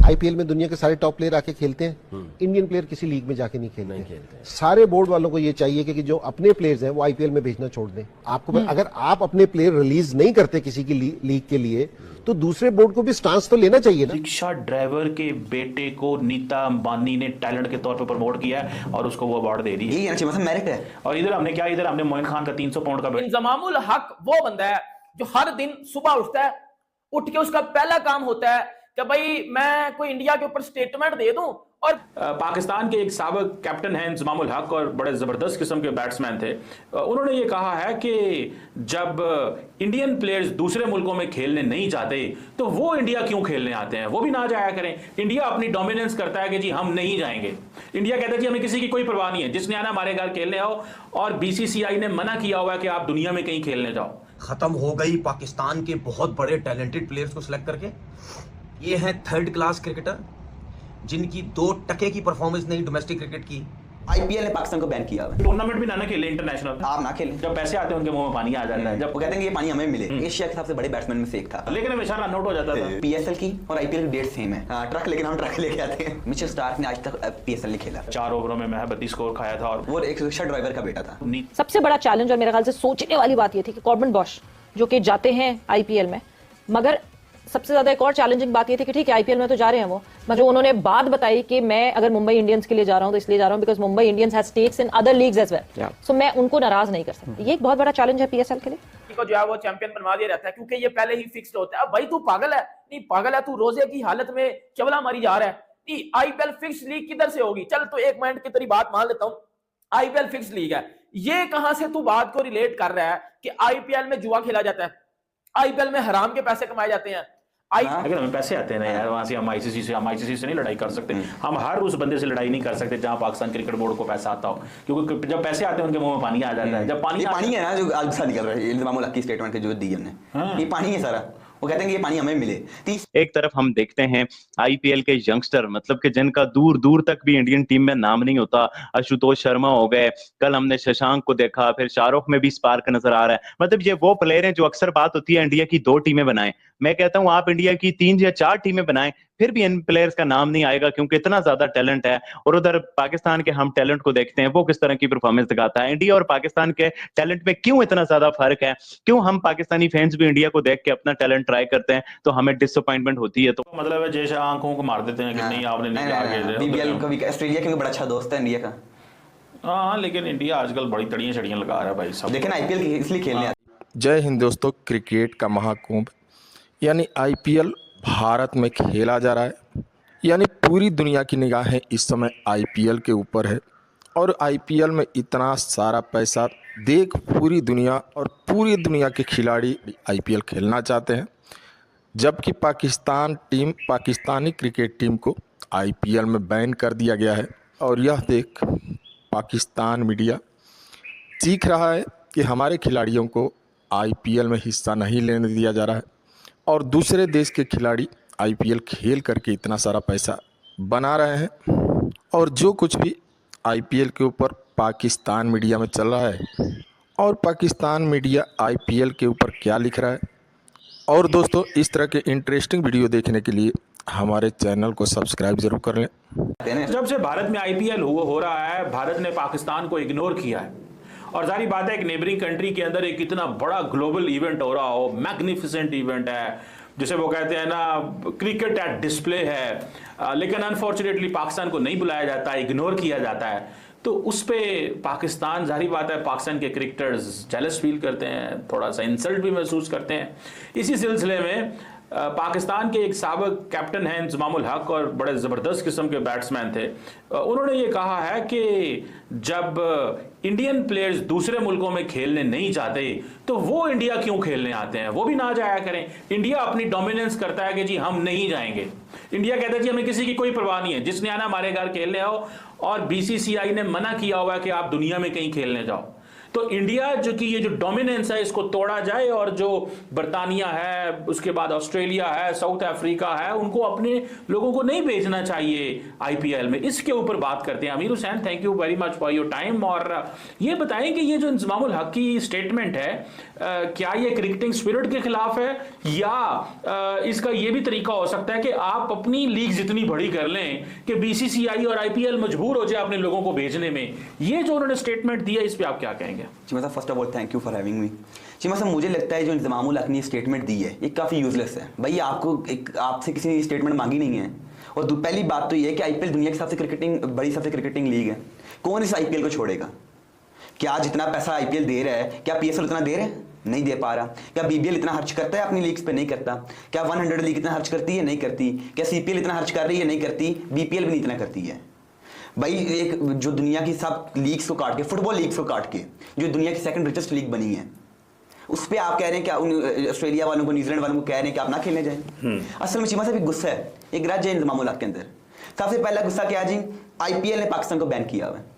IPL में दुनिया के सारे टॉप प्लेयर आके खेलते हैं, इंडियन प्लेयर किसी लीग में जाके नहीं खेलते। सारे बोर्ड वालों को ये चाहिए कि जो अपने प्लेयर्स हैं वो आईपीएल में भेजना छोड़ दें। आपको अगर आप अपने प्लेयर रिलीज नहीं करते किसी की लीग के लिए, तो दूसरे बोर्ड को भी स्टांस तो लेना चाहिए ना। रिक्शा ड्राइवर के बेटे को नीता अंबानी ने टैलेंट के तौर पर प्रमोट किया है और उसको वो अवार्ड दे दी है। ये मतलब मेरिट है। और इधर हमने क्या, इधर हमने मोइन खान का 300 पाउंड का इंजमामुल हक वो बंदा है जो हर दिन सुबह उठता है, उठ के उसका पहला काम होता है कि भाई मैं कोई इंडिया के ऊपर स्टेटमेंट दे दूं। और पाकिस्तान के एक साबिक कैप्टन हैं इंजमामुल हक और बड़े जबरदस्त किस्म के बैट्समैन थे। उन्होंने ये कहा है कि जब इंडियन प्लेयर्स दूसरे मुल्कों में खेलने नहीं जाते तो वो इंडिया क्यों खेलने आते हैं, वो भी ना जाया करें। इंडिया अपनी डोमिनेंस करता है कि जी हम नहीं जाएंगे। इंडिया कहता है जी हमें किसी की कोई परवाह नहीं है, जिसने आना हमारे घर खेलने आओ। और बीसीसीआई ने मना किया हुआ है कि आप दुनिया में कहीं खेलने जाओ। खत्म हो गई पाकिस्तान के बहुत बड़े टैलेंटेड प्लेयर्स को सिलेक्ट करके। ये हैं थर्ड क्लास क्रिकेटर जिनकी 2 टके की परफॉर्मेंस नहीं डोमेस्टिक क्रिकेट की। आईपीएल ने पाकिस्तान को बैन किया है। टूर्नामेंट भी ना खेले इंटरनेशनल, आप ना खेलें। जब पैसे आते हैं उनके मुंह में पानी आ जाता है। जब वो कहते हैं कि ये पानी हमें मिले। एशिया के सबसे बड़े बैट्समैन में से एक था, लेकिन हमेशा रन आउट हो जाता था। पीएसएल की और आईपीएल की डेट सेम है। ट्रक, लेकिन हम ट्रक लेके आते हैं। मिचेल स्टार्क ने आज तक पीएसएल नहीं खेला। 4 ओवरों में महज 32 स्कोर खाया था और वो एक रिक्शा ड्राइवर का बेटा था। सबसे बड़ा चैलेंज और मेरे ख्याल से सोचने वाली बात ये थी कि कॉर्बन बॉश जो कि जाते हैं आईपीएल में, मगर सबसे ज्यादा एक और चैलेंजिंग बात ये थी कि ठीक है आईपीएल में तो जा रहे हैं वो, मगर जो उन्होंने बात बताई कि मैं अगर मुंबई इंडियंस के लिए जा रहा हूं तो इसलिए जा रहा हूं because Mumbai Indians has stakes in other leagues as well, so मैं उनको नाराज नहीं कर सकती। ये एक बहुत बड़ा चैलेंज है पीएसएल के लिए। को जो है वो चैंपियन बनवा दिया रहता है क्योंकि ये पहले ही फिक्स्ड होता है। अब भाई तू पागल है, नहीं पागल है तू, रोजे की हालत में चवला मारी जा रहा है। नहीं, आईपीएल फिक्स्ड लीग किधर से होगी? चल तो एक मिनट की तेरी बात मान लेता हूं, आईपीएल फिक्स्ड लीग है। ये कहां से तू बात को रिलेट कर रहा है कि आईपीएल में जुआ खेला जाता है, आईपीएल में हराम के पैसे कमाए जाते हैं? अगर हमें पैसे आते हैं ना यार, वहां से हम आईसीसी से नहीं लड़ाई कर सकते। हम हर उस बंदे से लड़ाई नहीं कर सकते जहां पाकिस्तान क्रिकेट बोर्ड को पैसा आता हो, क्योंकि जब पैसे आते हैं उनके मुंह में पानी आ जाता है। जब पानी है ना जो आज निकल रहा है इंजमामुल हक की स्टेटमेंट के जो दी हमने, ये पानी है सारा। वो कहते हैं कि ये पानी हमें मिले। एक तरफ हम देखते हैं आईपीएल के यंगस्टर, मतलब कि जिनका दूर दूर तक भी इंडियन टीम में नाम नहीं होता, आशुतोष शर्मा हो गए, कल हमने शशांक को देखा, फिर शाहरुख में भी स्पार्क नजर आ रहा है। मतलब ये वो प्लेयर हैं जो अक्सर बात होती है इंडिया की 2 टीमें बनाएं। मैं कहता हूं आप इंडिया की 3 या 4 टीमें बनाएं, फिर भी इन प्लेयर्स का नाम नहीं आएगा क्योंकि इतना ज्यादा टैलेंट है। और उधर पाकिस्तान के हम टैलेंट को देखते हैं, वो किस तरह की परफॉर्मेंस दिखाता है। इंडिया और पाकिस्तान के टैलेंट में क्यों इतना ज्यादा फर्क है? क्यों हम पाकिस्तानी फैंस भी इंडिया को देख के अपना टैलेंट ट्राई करते हैं तो हमें डिसअपॉइंटमेंट होती है? तो मतलब है जैसे आंखों को मार देते हैं कि नहीं आपने नहीं आगे। बीबीएल का भी ऑस्ट्रेलिया का भी बड़ा अच्छा दोस्त है इंडिया का। हाँ, लेकिन इंडिया आजकल बड़ी तड़ियां छड़ियां लगा रहा है भाई सब। लेकिन आईपीएल इसलिए खेलने जय हिंद दोस्तों। क्रिकेट का महाकुंभ यानी आईपीएल भारत में खेला जा रहा है, यानी पूरी दुनिया की निगाहें इस समय आईपीएल के ऊपर है। और आईपीएल में इतना सारा पैसा देख पूरी दुनिया और पूरी दुनिया के खिलाड़ी आईपीएल खेलना चाहते हैं, जबकि पाकिस्तानी क्रिकेट टीम को आईपीएल में बैन कर दिया गया है। और यह देख पाकिस्तान मीडिया चीख रहा है कि हमारे खिलाड़ियों को आईपीएल में हिस्सा नहीं लेने दिया जा रहा है और दूसरे देश के खिलाड़ी आईपीएल खेल करके इतना सारा पैसा बना रहे हैं। और जो कुछ भी आईपीएल के ऊपर पाकिस्तान मीडिया में चल रहा है और पाकिस्तान मीडिया आईपीएल के ऊपर क्या लिख रहा है। और दोस्तों, इस तरह के इंटरेस्टिंग वीडियो देखने के लिए हमारे चैनल को सब्सक्राइब जरूर कर लें। जब से भारत में आईपीएल हो रहा है, भारत ने पाकिस्तान को इग्नोर किया है। और जारी बात है एक नेबरिंग कंट्री के अंदर एक इतना बड़ा ग्लोबल इवेंट हो रहा हो, मैग्निफिसेंट इवेंट है, जिसे वो कहते हैं ना क्रिकेट एट डिस्प्ले है, लेकिन अनफॉर्चुनेटली पाकिस्तान को नहीं बुलाया जाता, इग्नोर किया जाता है। तो उस पे पाकिस्तान, जारी बात है पाकिस्तान के क्रिकेटर्स जेलस फील करते हैं, थोड़ा सा इंसल्ट भी महसूस करते हैं। इसी सिलसिले में पाकिस्तान के एक साबिक कैप्टन हैं इंजमामुल हक और बड़े ज़बरदस्त किस्म के बैट्समैन थे। उन्होंने ये कहा है कि जब इंडियन प्लेयर्स दूसरे मुल्कों में खेलने नहीं जाते तो वो इंडिया क्यों खेलने आते हैं, वो भी ना जाया करें। इंडिया अपनी डोमिनेंस करता है कि जी हम नहीं जाएंगे। इंडिया कहता है जी हमें किसी की कोई परवाह नहीं है, जिसने आना हमारे घर खेलने आओ। और बीसीसीआई ने मना किया हुआ है कि आप दुनिया में कहीं खेलने जाओ। तो इंडिया जो कि ये जो डोमिनेंस है इसको तोड़ा जाए और जो बर्तानिया है, उसके बाद ऑस्ट्रेलिया है, साउथ अफ्रीका है, उनको अपने लोगों को नहीं भेजना चाहिए आईपीएल में। इसके ऊपर बात करते हैं। अमीर Hussain, thank you very much for your time. और ये बताएं कि ये जो इंजमामुल हक की स्टेटमेंट है, क्या ये क्रिकेटिंग स्पिरिट के खिलाफ है या इसका ये भी तरीका हो सकता है कि आप अपनी लीग जितनी बड़ी कर लें कि बीसीसीआई और आईपीएल मजबूर हो जाए अपने लोगों को भेजने में? ये जो उन्होंने स्टेटमेंट दिया, इस पे आप क्या कहेंगे? चीमा साहब, first of all thank you for having me. Cheema साहब, मुझे लगता है जो इंजमामुल हक ने स्टेटमेंट दी है ये काफ़ी यूजलेस है। भाई आपसे किसी ने स्टेटमेंट मांगी नहीं है। और पहली बात तो ये है कि आईपीएल दुनिया की सबसे क्रिकेटिंग लीग है। कौन इस आईपीएल को छोड़ेगा? क्या जितना पैसा आईपीएल दे रहा है, क्या पीएसएल उतना दे रहा है? नहीं दे पा रहा। क्या बीबीएल इतना खर्च करता है अपनी लीग्स पे? नहीं करता। क्या 100 लीग इतना खर्च करती है? नहीं करती। क्या सीपीएल इतना खर्च कर रही है? नहीं करती। बीपीएल भी नहीं इतना करती है। भाई एक जो दुनिया की सब लीग्स को काट के, फुटबॉल लीग्स को काट के जो दुनिया की सेकंड रिचेस्ट लीग बनी है, उस पर आप कह रहे हैं क्या उन ऑस्ट्रेलिया वालों को, न्यूजीलैंड वालों को कह रहे हैं कि आप ना खेलने जाएं? असल में चीमा साहब एक गुस्सा है, एक राज्य है इंजमामुल हक के अंदर। सबसे पहला गुस्सा क्या जी? आईपीएल ने पाकिस्तान को बैन किया हुआ है।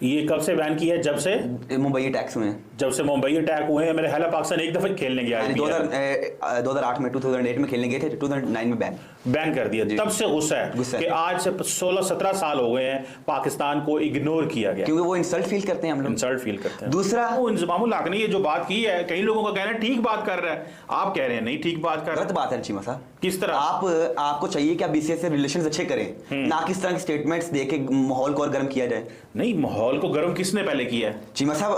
ये कब से बैन किया है? जब से मुंबई अटैक्स हुए हैं। जब से मुंबई अटैक हुए हैं, मेरे ख्याल है पाकिस्तान एक दफा खेलने गया है। 2008 में, 2008 में खेलने गए थे, 2009 में बैन कर दिया। तब से गुस्सा है कि आज से 16-17 साल हो गए हैं पाकिस्तान को इग्नोर किया गया, क्योंकि वो इंसल्ट फील करते हैं। हम लोग इंसल्ट फील करते हैं। दूसरा, वो इंजमामुल हक ने ये जो बात की है, कई लोगों का कहना है ठीक बात कर रहा है, आप कह रहे हैं नहीं ठीक बात कर रहा है। गलत बात है चीमा साहब। किस तरह? आपको चाहिए कि आप बीसीसीआई से रिलेशंस अच्छे करें, ना किस तरह के स्टेटमेंट्स देके माहौल को और गर्म किया जाए। नहीं, माहौल को गर्म किसने पहले किया है? चीमा साहब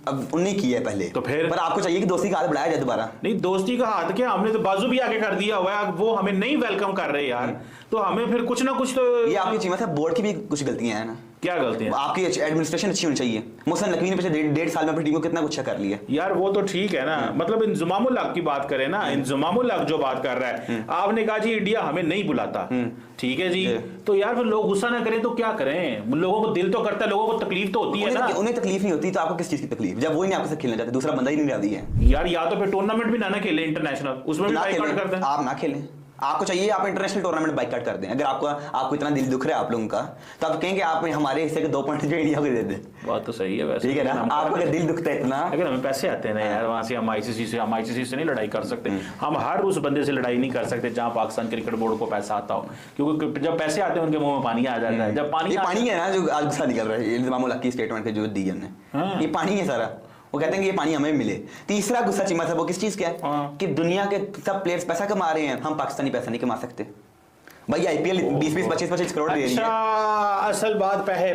उन्होंने किया है पहले, तो फिर? पर आपको चाहिए कि दोस्ती का हाथ बढ़ाया जाए दोबारा। नहीं, दोस्ती का हाथ क्या, हमने तो बाजू भी आगे कर दिया हुआ है, वो हमें नहीं वेलकम कर रहे यार। तो हमें फिर कुछ ना कुछ तो ये आपकी चीमा साहब बोर्ड की भी कुछ गलतियां हैं ना। क्या गलतियां? आपकी एडमिनिस्ट्रेशन अच्छी होनी चाहिए। मोहसिन नकवी ने पिछले 1.5 साल में अपनी टीम को कितना कुछ कर लिया यार। वो तो ठीक है ना, मतलब इंजमामुल हक की बात करें ना, इंजमामुल हक जो बात कर रहा है, आपने कहा जी इंडिया हमें नहीं बुलाता, ठीक है जी, तो यार फिर लोग गुस्सा ना करें तो क्या करें? लोगों को दिल तो करता है, लोगों को तकलीफ तो होती है ना। उन्हें तकलीफ नहीं होती तो आपको किस चीज की तकलीफ, जब वो ही नहीं आपके साथ खेलना चाहते, दूसरा बंदा ही नहीं राजी है यार। या तो फिर टूर्नामेंट भी ना खेले इंटरनेशनल, उसमें भी बाइकआउट कर दें। आप ना खेलें, आपको चाहिए आप इंटरनेशनल टूर्नामेंट बाइकआउट कर दें। अगर आपको इतना दिल दुख रहा है आप लोगों का, तो आप कहेंगे आप हमारे हिस्से के 2 पॉइंट जो इंडिया को दे दें। बात तो सही है वैसे, ठीक है ना। आपको अगर दिल दुखता है इतना, अगर हमें पैसे आते हैं ना यार, वहां से हम आईसीसी से नहीं लड़ाई कर सकते। हम हर उस बंदे से लड़ाई नहीं कर सकते जहां पाकिस्तान क्रिकेट बोर्ड को पैसा आता हो, क्योंकि जब पैसे आते हैं उनके मुंह में पानी आ जाता है। जब पानी है ना जो आज गुस्सा निकल रहा है इंजमामुल हक की स्टेटमेंट के जो दी हमने, ये पानी है सारा। वो कहते हैं कि ये पानी हमें मिले। तीसरा गुस्सा चीमा साहब वो किस चीज का है कि दुनिया के सब प्लेयर्स पैसा कमा रहे हैं, हम पाकिस्तानी पैसा नहीं कमा सकते। भाई आईपीएल 20-25 करोड़ दे रही है। असल बात पैसे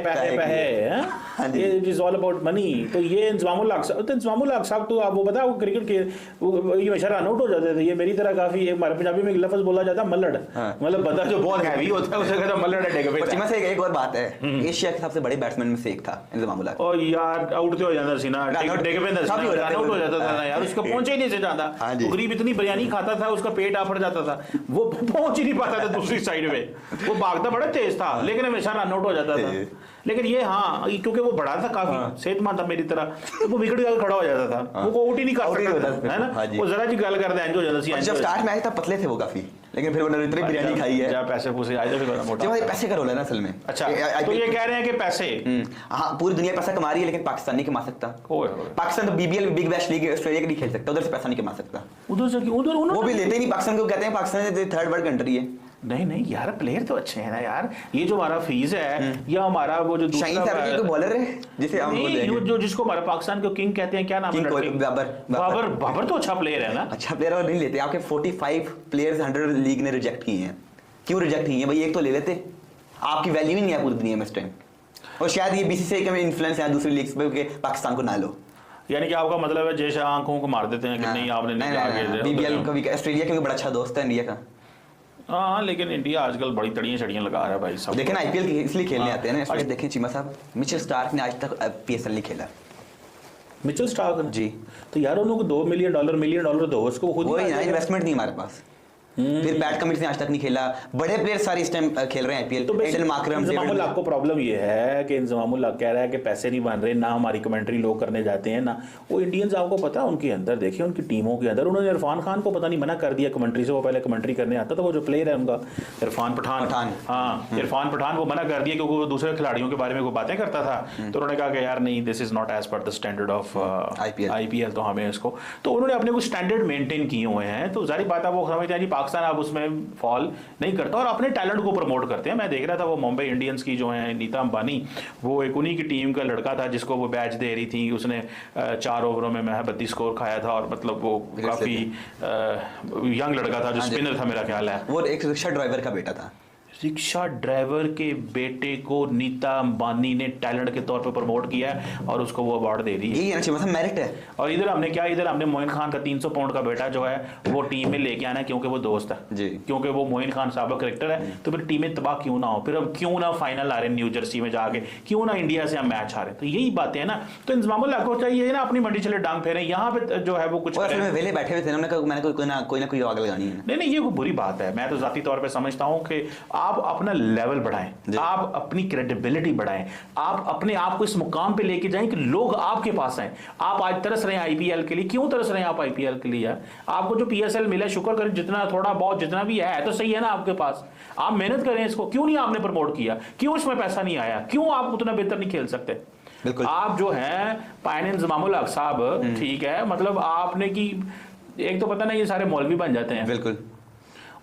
it is all about money. तो ये इंजमामुल हक साहब तो आप वो बताओ क्रिकेट के ये हमेशा रन आउट हो जाते थे। ये मेरी तरह काफी हमारे पंजाबी में एक लफ्ज बोला जाता है मल्लड़, मतलब बंदा जो बहुत हैवी होता है उसे कहता है मल्लड़ है। चीमा से एक और बात है, एशिया के सबसे बड़े बैट्समैन में से एक था इंजमामुल हक। और यार आउट तो हो जाता सी ना, रन आउट हो जाता था ना यार, उसको पहुंच ही नहीं से जाता। गरीब इतनी बिरयानी खाता था उसका पेट आफड़ जाता था, वो पहुंच ही नहीं पाता था दूसरी साइड में। वो भागता बड़ा तेज था लेकिन हमेशा रन आउट हो जाता था। लेकिन ये क्योंकि वो बड़ा था काफी, सेहतमंद था मेरी तरह, तो वो विकेट जाकर खड़ा हो जाता था, वो आउट ही नहीं कर सकता है ना। वो जरा जी गल करते हैं हो जाता। जब स्टार्ट में आए था पतले थे वो काफी, लेकिन फिर उन्होंने इतनी बिरयानी खाई है, जब पैसे पूसे आए थे मोटा। पैसे का रोल है ना असल में। अच्छा, तो ये कह रहे हैं कि पैसे, हाँ पूरी दुनिया पैसा कमा रही है लेकिन पाकिस्तान नहीं कमा सकता। पाकिस्तान तो BBL big bash league Australia की नहीं खेल सकता, उधर से पैसा नहीं कमा सकता। उधर से वो भी लेते ही नहीं पाकिस्तान को, कहते हैं पाकिस्तान थर्ड वर्ल्ड कंट्री है। नहीं यार, प्लेयर तो अच्छे हैं ना यार। ये जो हमारा फीस है या हमारा वो जो दूसरा बॉलर है जिसे हम जो जिसको हमारा पाकिस्तान को किंग कहते हैं, क्या नाम है? बाबर तो अच्छा प्लेयर है ना। अच्छा प्लेयर और नहीं लेते। आपके 45 प्लेयर्स 100 लीग ने रिजेक्ट किए हैं। क्यों रिजेक्ट किए हैं भाई? एक तो ले लेते, आपकी वैल्यू ही नहीं है पूरी दुनिया में इस टाइम। और शायद ये बीसीसीआई का इन्फ्लुएंस है दूसरी लीग्स पे कि पाकिस्तान को ना लो। यानी कि आपका मतलब है जैसे आंखों को मार देते हैं कि नहीं आपने बीबीएल का भी ऑस्ट्रेलिया का बड़ा अच्छा दोस्त है इंडिया का। हाँ, लेकिन इंडिया आजकल बड़ी तड़ियां लगा रहा है भाई सब। देखें ना आईपीएल इसलिए खेलने आते हैं ना। देखें चीमा साहब, मिचेल स्टार्क ने आज तक पीएसएल नहीं खेला। मिचेल स्टार्क जी, तो यार उनको $2 मिलियन दो, उसको खुद वही ना, इन्वेस्टमेंट नहीं हमारे पास। फिर पैट कमिंस ने आज तक नहीं खेला, बड़े प्लेयर सारे इस टाइम खेल रहे हैं आईपीएल। तो एडन मार्करम, इंजमामुल हक को प्रॉब्लम ये है कि इंजमामुल हक कह रहा है कि पैसे नहीं बन रहे, ना हमारी कमेंट्री लोग करने जाते हैं, ना वो इंडियंस। आपको पता है उनके अंदर, देखिए उनकी टीमों के अंदर उन्होंने इरफान खान को पता नहीं मना कर दिया कमेंट्री से। वो पहले कमेंट्री करने आता था, वो जो प्लेयर है उनका इरफान पठान, हाँ इरफान पठान को मना कर दिया क्योंकि वो दूसरे खिलाड़ियों के बारे में कोई बातें करता था। तो उन्होंने कहा कि यार नहीं, this is not as per the standard of IPL, तो हमें इसको, तो उन्होंने अपने कुछ स्टैंडर्ड मेंटेन किए हुए हैं। तो जारी बात है वो समझते हैं जी पाकिस्तान अब उसमें फॉल नहीं करता और अपने टैलेंट को प्रमोट करते हैं। मैं देख रहा था वो मुंबई इंडियंस की जो है नीता अंबानी, वो एक उन्हीं की टीम का लड़का था जिसको वो बैच दे रही थी। उसने 4 ओवरों में 32 स्कोर खाया था और मतलब वो काफी यंग लड़का था जो स्पिनर था मेरा ख्याल है। वो एक रिक्शा ड्राइवर का बेटा था। रिक्शा ड्राइवर के बेटे को नीता अंबानी ने टैलेंट के तौर पे प्रमोट किया है और उसको वो अवार्ड दे रही है। यही है ना, मेरिट है। और इधर हमने क्या, इधर हमने मोइन खान का 300 पाउंड का बेटा जो है वो टीम में लेके आना है क्योंकि वो दोस्त है जी, क्योंकि वो मोइन खान साहब का करेक्टर है। तो फिर टीमें तबाह क्यों ना हो, फिर हम क्यों ना फाइनल आ रहे न्यू जर्सी में जाके, क्यों ना इंडिया से हम मैच हारे। तो यही बातें है ना। तो इंजमामुल हक को चाहिए ना अपनी मंडी चले डांग फेरे, यहाँ पे जो है वो कुछ वेले बैठे हुए थे, मैंने कोई आग लगानी है। नहीं, ये कोई बुरी बात है। मैं तो जाती तौर पे समझता हूँ कि आप अपना लेवल बढ़ाएं, आप अपनी क्रेडिबिलिटी बढ़ाएं, आप अपने आप को इस मुकाम पे लेके जाएं कि लोग आपके पास आए। आप आज तरस रहे हैं आईपीएल के लिए, क्यों तरस रहे हैं आप आईपीएल के लिए? आपको जो पीएसएल मिला शुक्र करें, जितना थोड़ा बहुत जितना भी है तो सही है ना आपके पास। आप मेहनत करें इसको, क्यों नहीं आपने प्रमोट किया, क्यों इसमें पैसा नहीं आया, क्यों आप उतना बेहतर नहीं खेल सकते? बिल्कुल। आप जो है पायन इंजमामुल हक साहब, ठीक है, मतलब आपने की एक तो पता नहीं ये सारे मौलवी बन जाते हैं। बिल्कुल।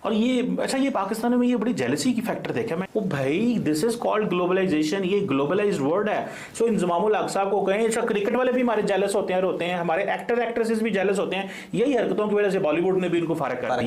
और ये अच्छा, ये पाकिस्तान में ये बड़ी जेलसी की फैक्टर देखा मैं। ओ भाई, दिस इज कॉल्ड ग्लोबलाइजेशन, ये ग्लोबलाइज्ड वर्ड है। सो इंजमामुल हक साहब को कहें, अच्छा क्रिकेट वाले भी हमारे जेलस होते हैं, रोते हैं, हमारे एक्टर एक्ट्रेसेस भी जेलस होते हैं। यही हरकतों की वजह से बॉलीवुड ने भी इनको फारग कर दिया।